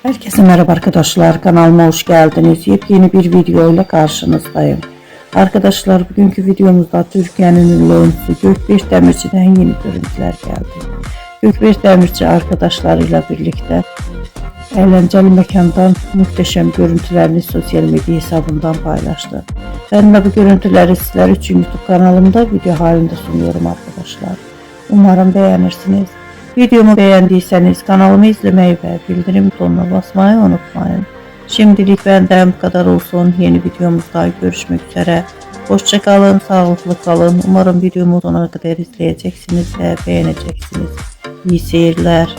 Herkese merhaba arkadaşlar, kanalıma hoş geldiniz. Yepyeni bir video ile karşınızdayım. Arkadaşlar, bugünkü videomuzda Türkiye'nin ünlü oyuncusu Gökberk Demirci'den yeni görüntüler geldi. Gökberk Demirci arkadaşlarıyla birlikte eğlenceli mekandan muhteşem görüntülerini sosyal medya hesabından paylaştı. Ben de bu görüntüleri sizler için YouTube kanalımda video halinde sunuyorum arkadaşlar. Umarım beğenirsiniz. Videomu beğendiyseniz kanalımı izlemeyi ve bildirim butonuna basmayı unutmayın. Şimdilik benden bu kadar olsun. Yeni videomuzda görüşmek üzere. Hoşça kalın, sağlıklı kalın. Umarım videomu sonuna kadar izleyeceksiniz ve beğeneceksiniz. İyi seyirler.